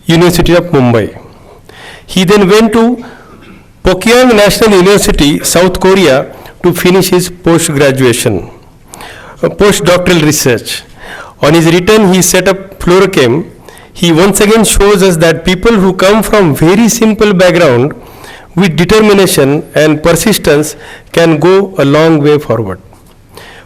University of Mumbai. He then went to Pokyong National University, South Korea to finish his postdoctoral research. On his return, he set up Fluorochem. He once again shows us that people who come from very simple background with determination and persistence can go a long way forward.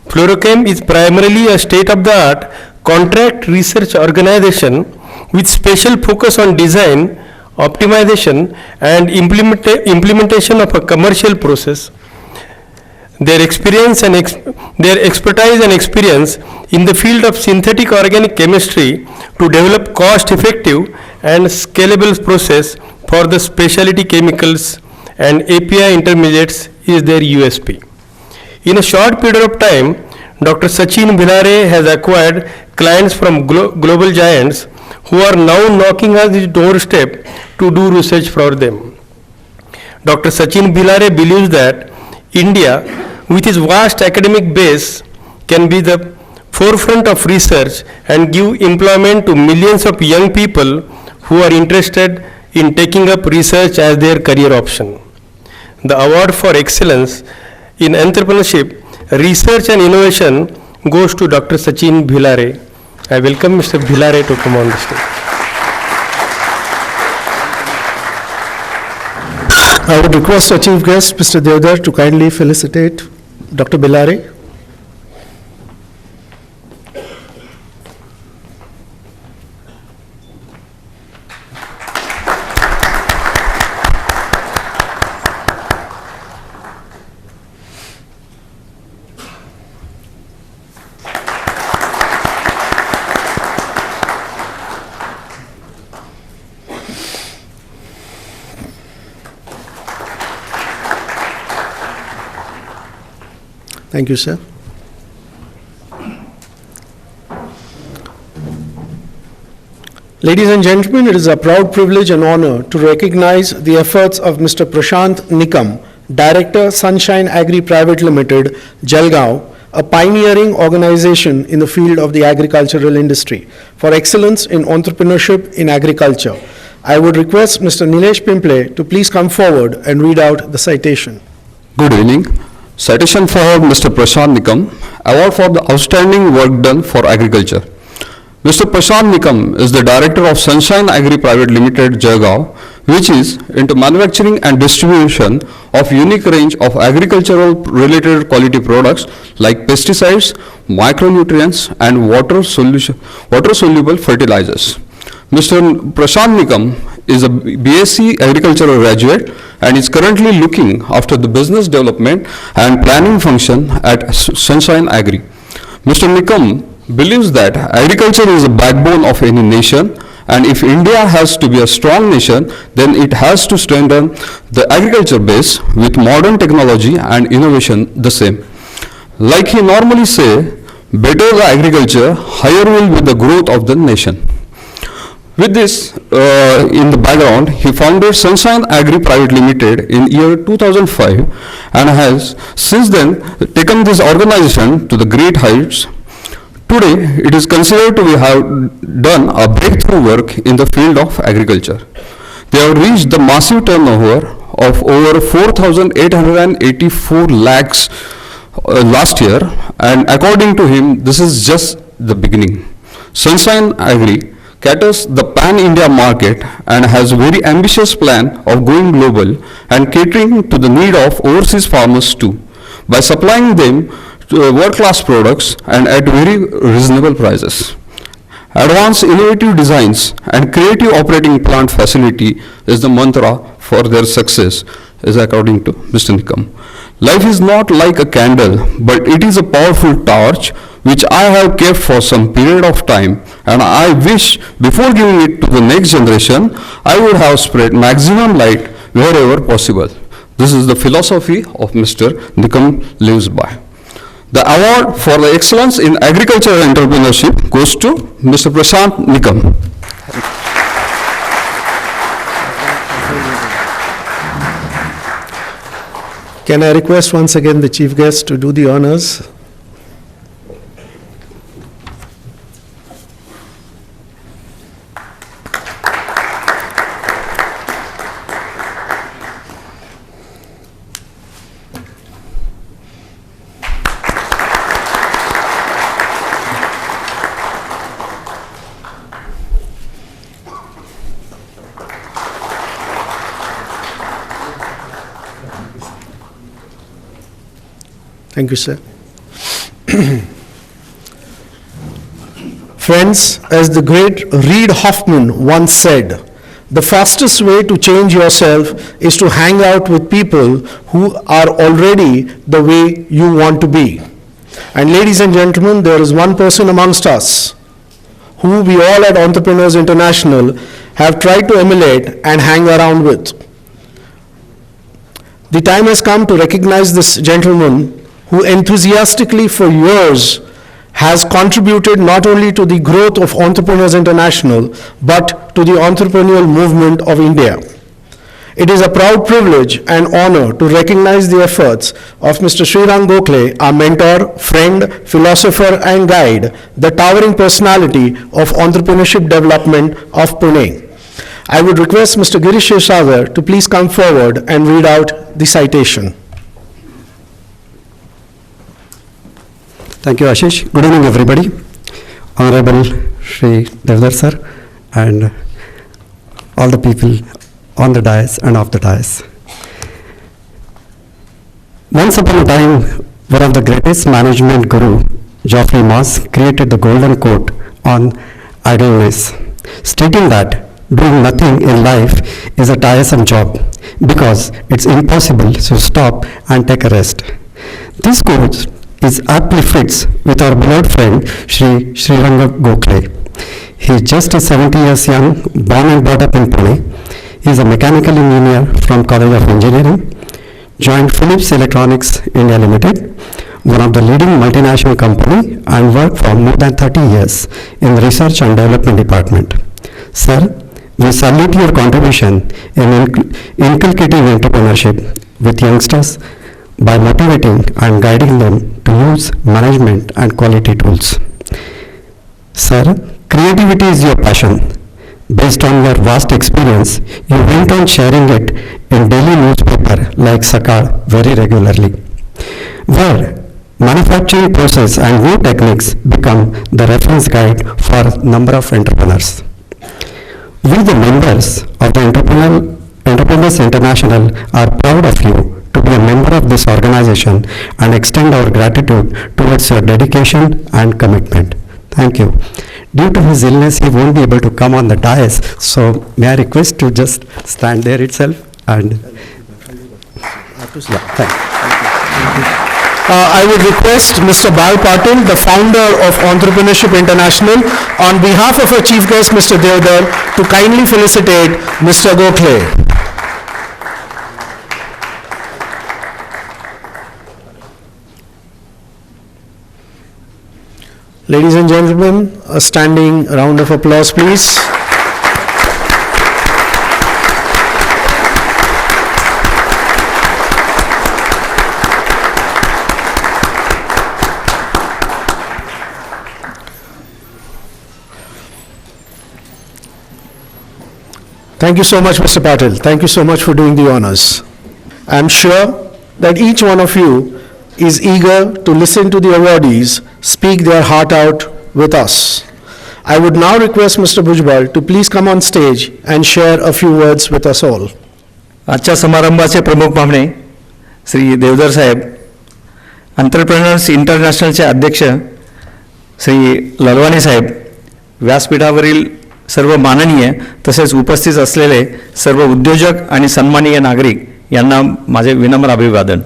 Fluorochem is primarily a state-of-the-art contract research organization with special focus on design, optimization and implementation of a commercial process. Their expertise and experience in the field of synthetic organic chemistry to develop cost-effective and scalable process for the specialty chemicals and API intermediates is their USP. In a short period of time, Dr. Sachin Bhilare has acquired clients from global giants who are now knocking at his doorstep to do research for them. Dr. Sachin Bhilare believes that India, with its vast academic base, can be the forefront of research and give employment to millions of young people who are interested in taking up research as their career option. The award for excellence in entrepreneurship, research and innovation goes to Dr. Sachin Bhilare. I welcome Mr. Bhilare to come on the stage. I would request our chief guest, Mr. Devdar, to kindly felicitate Dr. Bhilare. Thank you, sir. Ladies and gentlemen, it is a proud privilege and honor to recognize the efforts of Mr. Prashant Nikam, Director, Sunshine Agri Private Limited, Jalgaon, a pioneering organization in the field of the agricultural industry, for excellence in entrepreneurship in agriculture. I would request Mr. Nilesh Pimple to please come forward and read out the citation. Good evening. Citation for Mr. Prashant Nikam, Award for the Outstanding Work Done for Agriculture. Mr. Prashant Nikam is the Director of Sunshine Agri Private Limited, Jalgaon, which is into manufacturing and distribution of unique range of agricultural related quality products like pesticides, micronutrients and water soluble fertilizers. Mr. Prashant Nikam is a BSc Agricultural graduate and is currently looking after the business development and planning function at Sunshine Agri. Mr. Nikam believes that agriculture is the backbone of any nation, and if India has to be a strong nation, then it has to strengthen the agriculture base with modern technology and innovation the same. Like he normally say, better the agriculture, higher will be the growth of the nation. With this in the background, he founded Sunshine Agri Private Limited in year 2005 and has since then taken this organization to the great heights. Today, it is considered to have done a breakthrough work in the field of agriculture. They have reached the massive turnover of over 4,884 lakhs last year, and according to him, this is just the beginning. Sunshine Agri caters the pan-India market and has a very ambitious plan of going global and catering to the need of overseas farmers too, by supplying them world-class products and at very reasonable prices. Advanced innovative designs and creative operating plant facility is the mantra for their success, is according to Mr. Nikam. Life is not like a candle, but it is a powerful torch which I have kept for some period of time, and I wish before giving it to the next generation, I would have spread maximum light wherever possible. This is the philosophy of Mr. Nikam lives by. The award for the excellence in agricultural entrepreneurship goes to Mr. Prashant Nikam. Can I request once again the chief guest to do the honors? Thank you, sir. Friends, as the great Reid Hoffman once said, the fastest way to change yourself is to hang out with people who are already the way you want to be. And ladies and gentlemen, there is one person amongst us who we all at Entrepreneurs International have tried to emulate and hang around with. The time has come to recognize this gentleman who enthusiastically for years has contributed not only to the growth of Entrepreneurs International, but to the entrepreneurial movement of India. It is a proud privilege and honor to recognize the efforts of Mr. Srirang Gokhale, our mentor, friend, philosopher, and guide, the towering personality of entrepreneurship development of Pune. I would request Mr. Girish Shirsagar to please come forward and read out the citation. Thank you, Ashish. Good evening, everybody. Honorable Shri Devdar sir and all the people on the dais and off the dais. Once upon a time, one of the greatest management guru, Geoffrey Moss, created the golden quote on idleness, stating that doing nothing in life is a tiresome job because it's impossible to stop and take a rest. This quote is aptly fits with our beloved friend Shri Srirang Gokhale. He is just 70 years young, born and brought up in Pune. He is a mechanical engineer from College of Engineering, joined Philips Electronics India Limited, one of the leading multinational company, and worked for more than 30 years in the research and development department. Sir, we salute your contribution in inculcating entrepreneurship with youngsters by motivating and guiding them to use management and quality tools. Sir, creativity is your passion. Based on your vast experience, you went on sharing it in daily newspaper like Sakal very regularly, where manufacturing process and new techniques become the reference guide for number of entrepreneurs. We, the members of the Entrepreneurs International, are proud of you to be a member of this organization and extend our gratitude towards your dedication and commitment. Thank you. Due to his illness, he won't be able to come on the dais, so may I request to just stand there itself and... Yeah, thank you. I would request Mr. Bal Patil, the founder of Entrepreneurship International, on behalf of our chief guest, Mr. Devdar, to kindly felicitate Mr. Gokhale. Ladies and gentlemen, a standing round of applause, please. Thank you so much, Mr. Patil. Thank you so much for doing the honors. I'm sure that each one of you is eager to listen to the awardees speak their heart out with us. I would now request Mr. Bhujbal to please come on stage and share a few words with us all. आजच्या समारंभाचे प्रमुख पाहुणे श्री देवधर साहेब, entrepreneurs इंटरनॅशनलचे अध्यक्ष श्री ललवाणी साहेब, व्यासपीठावरील सर्व माननीय तसेच उपस्थित असलेले सर्व उद्योजक आणि सन्माननीय नागरिक यांना माझे विनम्र अभिवादन.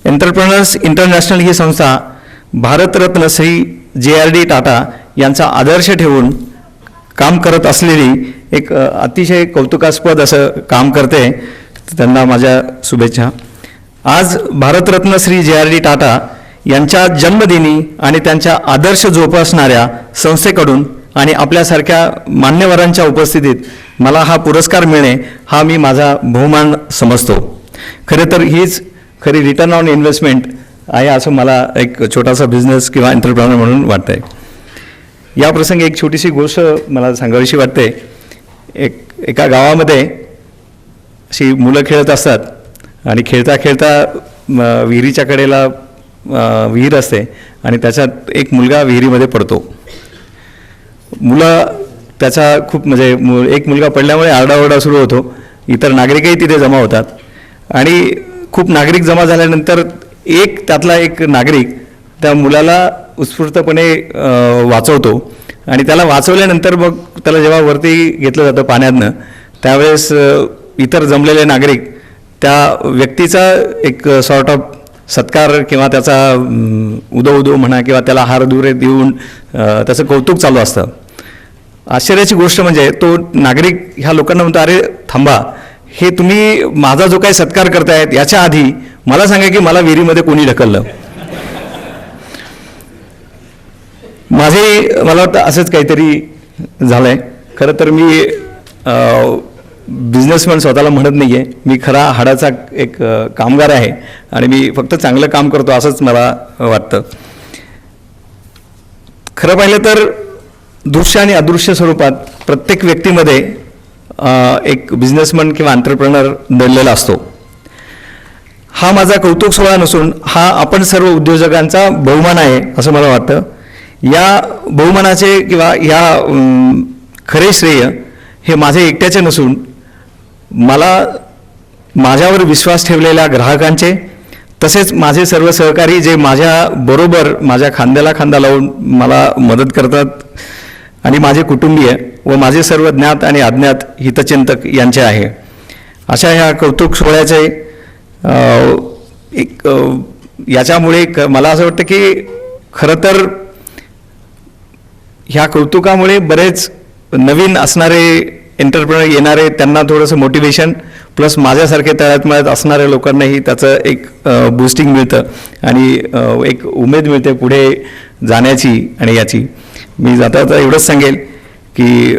एंटरप्रेन्योर्स इंटरनॅशनल ही संस्था भारतरत्न श्री JRD टाटा यांचा आदर्श ठेवून काम करत असलेली एक अतिशय कौतुकास्पद असं काम करते. त्यांना माझ्या शुभेच्छा. आज भारतरत्न श्री JRD टाटा यांच्या जन्मदिनी आणि त्यांच्या आदर्श जोपासणाऱ्या संस्थेकडून आणि आपल्यासारख्या मान्यवरांच्या उपस्थितीत मला हा पुरस्कार मिळणे हा मी माझा बहुमान समजतो. खरे तर हीच खरी रिटर्न ऑन इन्व्हेस्टमेंट आहे असं मला एक छोटासा बिझनेस किंवा एंटरप्रेन्योर म्हणून वाटतं आहे. या प्रसंगी एक छोटीशी गोष्ट मला सांगावीशी वाटते. एका गावामध्ये अशी मुलं खेळत असतात आणि खेळता खेळता विहिरीच्या कडेला विहीर असते आणि त्याच्यात एक मुलगा विहिरीमध्ये पडतो. मुलं त्याचा खूप म्हणजे एक मुलगा पडल्यामुळे आरडाओरडा सुरू होतो. इतर नागरिकही तिथे जमा होतात आणि खूप नागरिक जमा झाल्यानंतर एक त्यातला एक नागरिक त्या मुलाला उत्स्फूर्तपणे वाचवतो आणि त्याला वाचवल्यानंतर मग त्याला जेव्हा वरती घेतलं जातं पाण्यातनं त्यावेळेस इतर जमलेले नागरिक त्या व्यक्तीचा एक सॉर्ट ऑफ सत्कार किंवा त्याचा उदो उदो म्हणा किंवा त्याला हारदुरे देऊन त्याचं कौतुक चालू असतं. आश्चर्याची गोष्ट म्हणजे तो नागरिक ह्या लोकांना म्हणतो, अरे थांबा, हे तुम्ही माझा जो काही सत्कार करतायत याच्या आधी मला सांगा की मला विहिरीमध्ये कोणी ढकललं. मला वाटतं असंच काहीतरी झालं आहे. खरं तर मी बिझनेसमॅन स्वतःला म्हणत नाही आहे, मी खरा हाडाचा एक कामगार आहे आणि मी फक्त चांगलं काम करतो असंच मला वाटतं. खरं पाहिलं तर दृश्य आणि अदृश्य स्वरूपात प्रत्येक व्यक्तीमध्ये एक बिझनेसमॅन किंवा एंटरप्रेनर दडलेला असतो. हा माझा कौतुक सोहळा नसून हा आपण सर्व उद्योजकांचा बहुमान आहे असं मला वाटतं. या बहुमानाचे किंवा या खरे श्रेय हे माझे एकट्याचे नसून मला माझ्यावर विश्वास ठेवलेल्या ग्राहकांचे, तसेच माझे सर्व सहकारी जे माझ्याबरोबर माझ्या खांद्याला खांदा लावून मला मदत करतात आणि माझे कुटुंबीय व माझे सर्व ज्ञात आणि अज्ञात हितचिंतक यांचे आहे. अशा ह्या कौतुक सोहळ्याचे एक याच्यामुळे मला असं वाटतं की खरं तर ह्या कौतुकामुळे बरेच नवीन असणारे एंटरप्रेनर येणारे त्यांना थोडंसं मोटिवेशन प्लस माझ्यासारखे तळ्यात मळ्यात असणाऱ्या लोकांनाही त्याचं एक बूस्टिंग मिळतं आणि एक उमेद मिळते पुढे जाण्याची. आणि याची मी जाता जाता एवढंच सांगेल की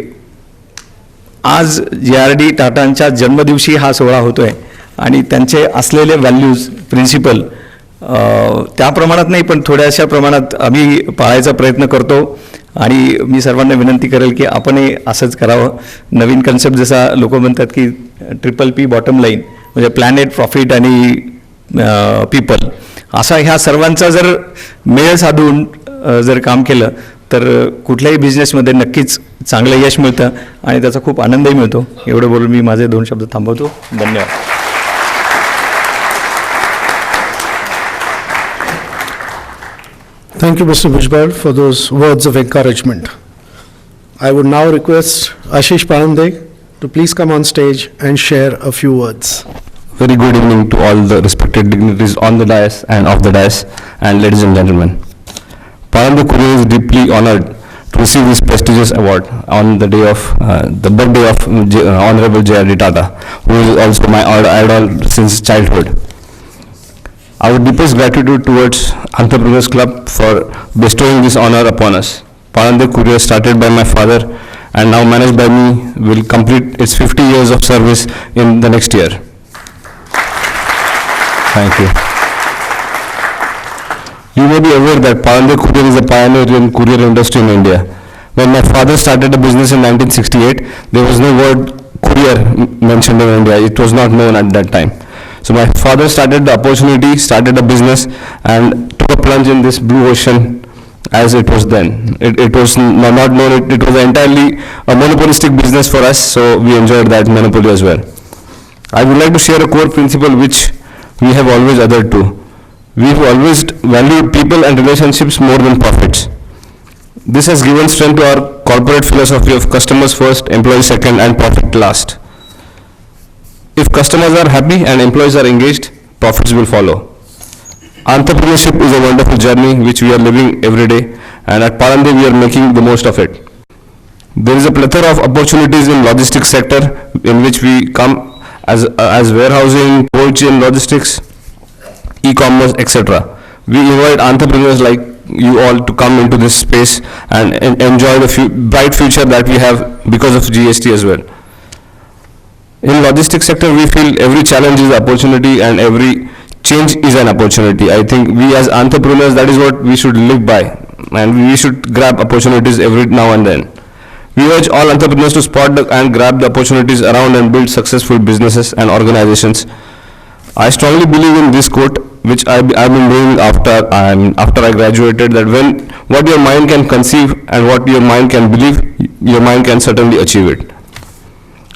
आज JRD टाटांच्या जन्मदिवशी हा सोहळा होतो आहे आणि त्यांचे असलेले व्हॅल्यूज प्रिन्सिपल त्या प्रमाणात नाही पण थोड्याशा प्रमाणात आम्ही पाळायचा प्रयत्न करतो. आणि मी सर्वांना विनंती करेल की आपणही असंच करावं. नवीन कन्सेप्ट जसा लोक म्हणतात की PPP बॉटम लाईन म्हणजे प्लॅनेट, प्रॉफिट आणि पीपल, असा ह्या सर्वांचा जर मेळ साधून जर काम केलं तर कुठल्याही बिझनेसमध्ये नक्कीच चांगलं यश मिळतं आणि त्याचा खूप आनंदही मिळतो. एवढं बोलून मी माझे 2 शब्द थांबवतो. धन्यवाद. Thank you, Mr. Bhujbal, for those words of encouragement. I would now request Ashish Parande to please come on stage and share a few words. Very good evening to all the respected dignitaries on the dais and off the dais, and ladies and gentlemen. Parande Courier is deeply honored to receive this prestigious award on the day of the birthday of Honorable JRD Tata, who is also my idol since childhood. Our deepest gratitude towards Entrepreneurs Club for bestowing this honor upon us. Parande Courier, started by my father and now managed by me, will complete its 50 years of service in the next year. Thank you. You may be aware that Parande Courier is a pioneer in courier industry in India. When my father started a business in 1968, there was no word courier mentioned in India. It was not known at that time. So my father started the opportunity, started a business and took a plunge in this blue ocean as it was then. It was not known, it was entirely a monopolistic business for us, so we enjoyed that monopoly as well. I would like to share a core principle which we have always adhered to. We've always valued people and relationships more than profits. This has given strength to our corporate philosophy of customers first, employees second and profit last. If customers are happy and employees are engaged, profits will follow. Entrepreneurship is a wonderful journey which we are living every day, and at Parande we are making the most of it. There is a plethora of opportunities in logistics sector in which we come as warehousing, cold chain logistics, e-commerce, etc. We invite entrepreneurs like you all to come into this space and enjoy the bright future that we have because of GST as well. In logistics sector, we feel every challenge is opportunity and every change is an opportunity. I think we as entrepreneurs, that is what we should live by, and we should grab opportunities every now and then. We urge all entrepreneurs to spot and grab the opportunities around and build successful businesses and organizations. I strongly believe in this quote, which I've been doing after I graduated, that when what your mind can conceive and what your mind can believe, your mind can certainly achieve it.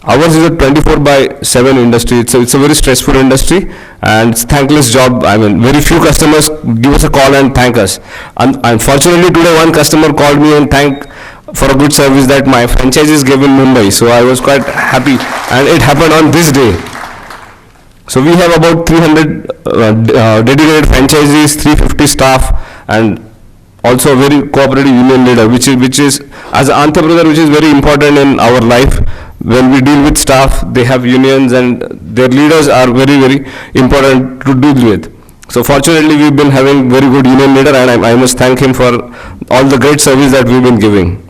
Ours is a 24/7 industry. It's a very stressful industry and it's thankless job. I mean, very few customers give us a call and thank us. Unfortunately, today one customer called me and thanked for a good service that my franchisees gave in Mumbai. So I was quite happy, and it happened on this day. So we have about 300 dedicated franchisees, 350 staff, and also a very cooperative union leader, which is as an entrepreneur, which is very important in our life. When we deal with staff, they have unions and their leaders are very, very important to deal with. So fortunately, we've been having very good union leader, and I must thank him for all the great service that we've been giving.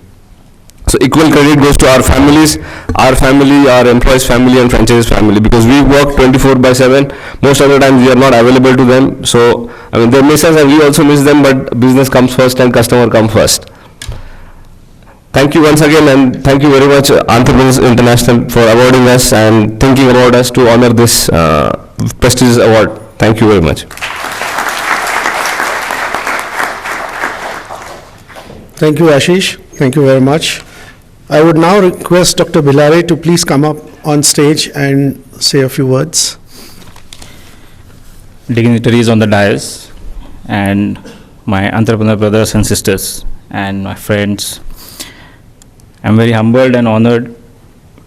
So equal credit goes to our families, our family, our employees' family and franchise family, because we work 24/7. Most of the time we are not available to them. So I mean, they miss us and we also miss them, but business comes first and customer comes first. Thank you once again, and thank you very much Entrepreneurs International for awarding us and thinking about us to honor this prestigious award. Thank you very much. Thank you, Ashish. Thank you very much. I would now request Dr. Bhilare to please come up on stage and say a few words. Dignitaries on the dais, and my entrepreneur brothers and sisters, and my friends. I'm very humbled and honored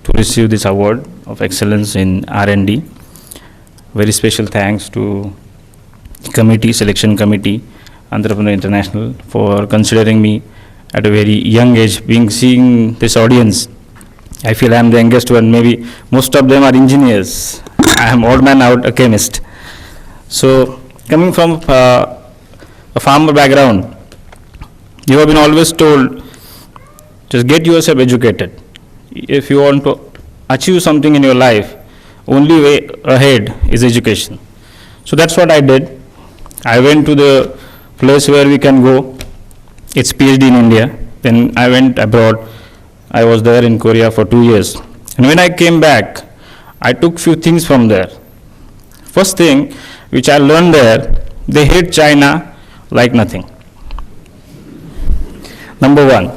to receive this award of excellence in R&D. Very special thanks to selection committee, Entrepreneur International, for considering me at a very young age. Seeing this audience, I feel I'm the youngest one. Maybe most of them are engineers. I am odd man out, a chemist. So coming from a farmer background, you have been always told, just get yourself educated. If you want to achieve something in your life, only way ahead is education. So that's what I did. I went to the place where we can go. It's PhD in India. Then I went abroad. I was there in Korea for 2 years. And when I came back, I took few things from there. First thing which I learned there, they hate China like nothing. Number one,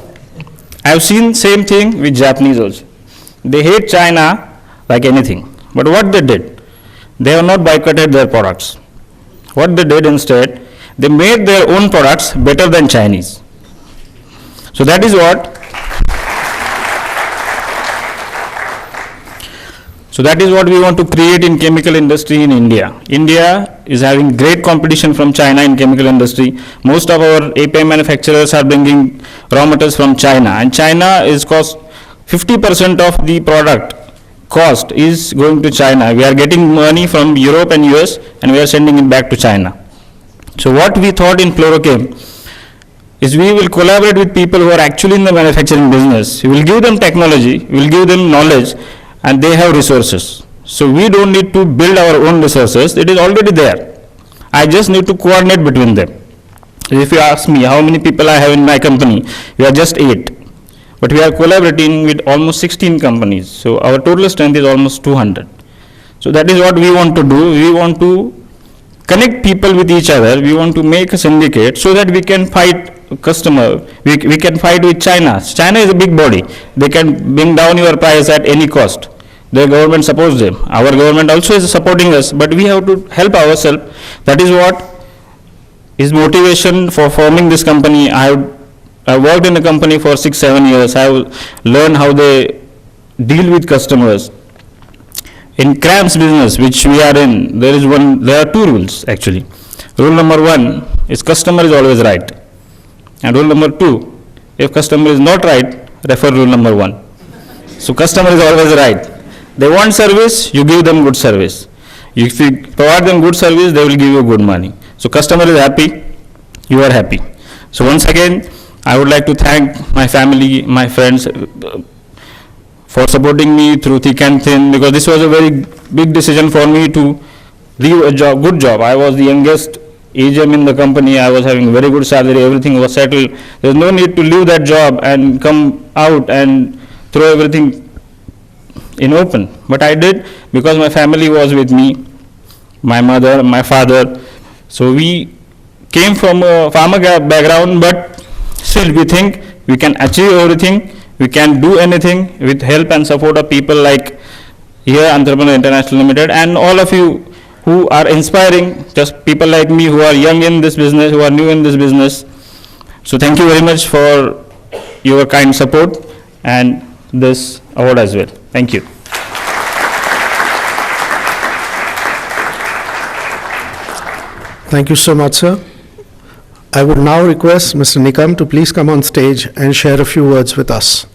I've seen same thing with Japanese also. They hate China like anything. But what they did, they have not boycotted their products. What they did instead, they made their own products better than Chinese. So that is what we want to create in chemical industry in India. India is having great competition from China in chemical industry. Most of our API manufacturers are bringing raw materials from China, and China is cost 50% of the product cost is going to China. We are getting money from Europe and US and we are sending it back to China. So what we thought in Fluorochem is we will collaborate with people who are actually in the manufacturing business. We will give them technology, we will give them knowledge, and they have resources. So we don't need to build our own resources, it is already there. I just need to coordinate between them. If you ask me how many people I have in my company, we are just 8. But we are collaborating with almost 16 companies. So our total strength is almost 200. So that is what we want to do. We want to connect people with each other. We want to make a syndicate so that we can fight customer. We can fight with China. China is a big body. They can bring down your price at any cost. Their government supports them. Our government also is supporting us, but we have to help ourselves. That is what is motivation for forming this company. I worked in a company for 6-7 years. I have learned how they deal with customers. In CRAMS business, which we are in, there are 2 rules actually. Rule number 1 is customer is always right. And rule number 2, if customer is not right, refer rule number 1. So customer is always right. They want service, you give them good service. If you provide them good service, they will give you good money. So customer is happy, you are happy. So once again, I would like to thank my family, my friends for supporting me through thick and thin, because this was a very big decision for me to leave a job, good job. I was the youngest AGM in the company. I was having very good salary, everything was settled. There's no need to leave that job and come out and throw everything in open. But I did because my family was with me, my mother, my father. So we came from a farmer background, but still we think we can achieve everything, we can do anything with help and support of people like here, Entrepreneur International Limited, and all of you who are inspiring, just people like me who are young in this business, who are new in this business. So thank you very much for your kind support and this award as well. Thank you. Thank you so much, sir. I would now request Mr. Nikam to please come on stage and share a few words with us.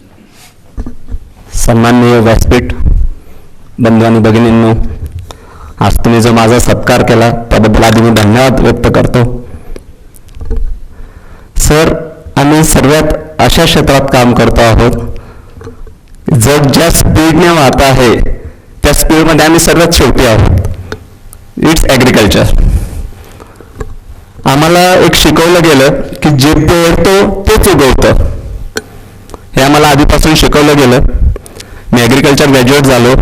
सन्माननीय व्यासपीठ, बंधू आणि भगिनींनो, आज तुम्ही जो माझा सत्कार केला त्याबद्दल आधी मी धन्यवाद व्यक्त करतो. सर, आम्ही सर्वात अशा क्षेत्रात काम करतो आहोत, जग ज्या स्पीडने वाहत आहे त्या स्पीडमध्ये आम्ही सर्वात शेवटी आहोत. It's agriculture. आम्हाला एक शिकवलं गेलं की जे पेरतो तेच उगवतं, हे आम्हाला आधीपासून शिकवलं गेलं. मी ॲग्रिकल्चर ग्रॅज्युएट झालो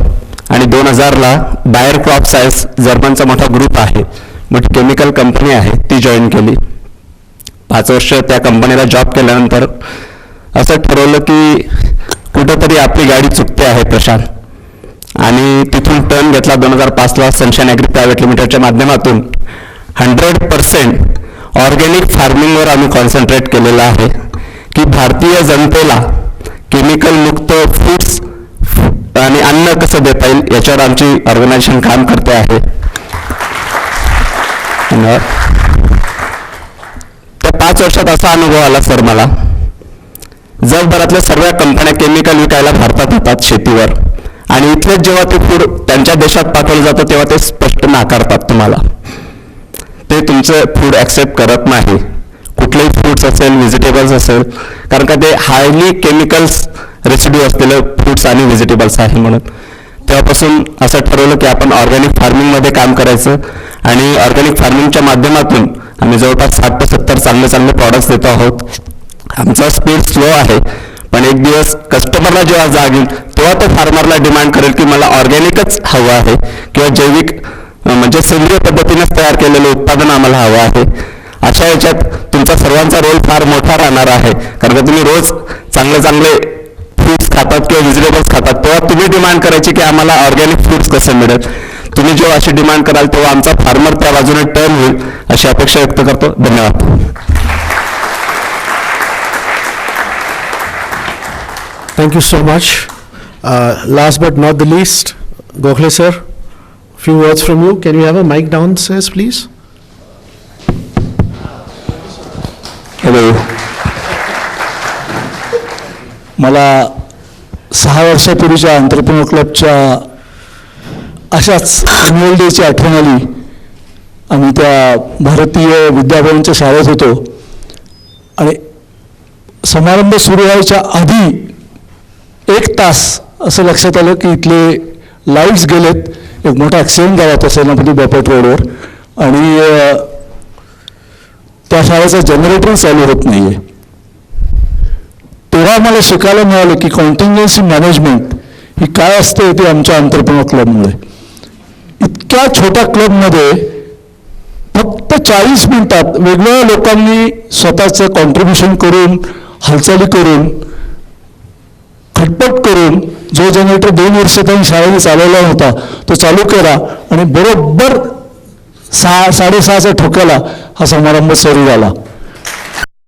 आणि 2000ला बायर क्रॉप सायन्स जर्मनचा मोठा ग्रुप आहे, मोठी केमिकल कंपनी आहे, ती जॉईन केली. 5 वर्ष त्या कंपनीला जॉब केल्यानंतर असं ठरवलं की कुठंतरी आपली गाडी चुकते आहे प्रशांत, आणि तिथून टर्न घेतला 2005ला सनशाईन ॲग्री प्रायव्हेट लिमिटेडच्या माध्यमातून 100% ऑर्गॅनिक फार्मिंगवर आम्ही कॉन्सन्ट्रेट केलेलं आहे की भारतीय जनतेला केमिकल मुक्त फूड्स आणि अन्न कसं देता येईल याच्यावर आमची ऑर्गनायझेशन काम करते आहे. त्या 5 वर्षात असा अनुभव आला सर मला, जगभरातल्या सर्व कंपन्या केमिकल विकायला भारतात येतात शेतीवर, आणि इथलेच जेव्हा ते फूड त्यांच्या देशात पाठवलं जातं तेव्हा ते स्पष्ट नाकारतात तुम्हाला. ते तुमचं फूड ॲक्सेप्ट करत नाही, कुठलेही फ्रूट्स असेल, व्हेजिटेबल्स असेल, कारण का ते हायली केमिकल्स रेसिड्यू असलेले फ्रूट्स आणि व्हेजिटेबल्स आहे. म्हणून तेव्हापासून असं ठरवलं की आपण ऑर्गॅनिक फार्मिंगमध्ये काम करायचं, आणि ऑर्गॅनिक फार्मिंगच्या माध्यमातून आम्ही जवळपास 60 ते 70 चांगले प्रॉडक्ट्स देतो आहोत. आमचा स्पीड स्लो आहे, पण एक दिवस कस्टमरला जेव्हा जाग येईल तेव्हा तो फार्मरला डिमांड करेल की मला ऑर्गॅनिकच हवं आहे किंवा जैविक म्हणजे सेंद्रिय पद्धतीनेच तयार केलेलं उत्पादन आम्हाला हवं आहे. अशा याच्यात तुमचा सर्वांचा रोल फार मोठा राहणार आहे, कारण का तुम्ही रोज चांगले फ्रूट्स खातात किंवा व्हेजिटेबल्स खातात, तेव्हा तुम्ही डिमांड करायची की आम्हाला ऑर्गॅनिक फ्रूट्स कसे मिळेल. तुम्ही जेव्हा अशी डिमांड कराल तेव्हा आमचा फार्मर त्या बाजूने टर्न होईल अशी अपेक्षा व्यक्त करतो. धन्यवाद. Thank you so much. Last but not the least, Gokhale sir, few words from you. Can you have a mic downstairs, please? Hello, मला 6 वर्षापूर्वीच्या एंटरप्रेन्योर क्लबच्या अशाच अॅन्युअल डेची आठवण आली. आम्ही त्या भारतीय विद्याभवनच्या शाळेत होतो आणि समारंभ सुरू व्हायच्या आधी 1 तास असं लक्षात आलं की इथले लाईट्स गेलेत. एक मोठा ॲक्सिडेंट झाला होता सेनापती बापट रोडवर, आणि त्या शाळेचा जनरेटर चालू होत नाही आहे. तेव्हा मला शिकायला मिळालं की कॉन्टिंजन्सी मॅनेजमेंट ही काय असते ते आमच्या एंटरप्रेन्योर क्लबमुळे. इतक्या छोट्या क्लबमध्ये फक्त 40 मिनिटात वेगवेगळ्या लोकांनी स्वतःचं कॉन्ट्रीब्युशन करून, हालचाली करून, खटपट करून जो जनरेटर 2 वर्ष त्यांनी शाळेने चालवला होता तो चालू केला, आणि बरोबर 6:30च्या ठोक्याला हा समारंभ सुरू झाला.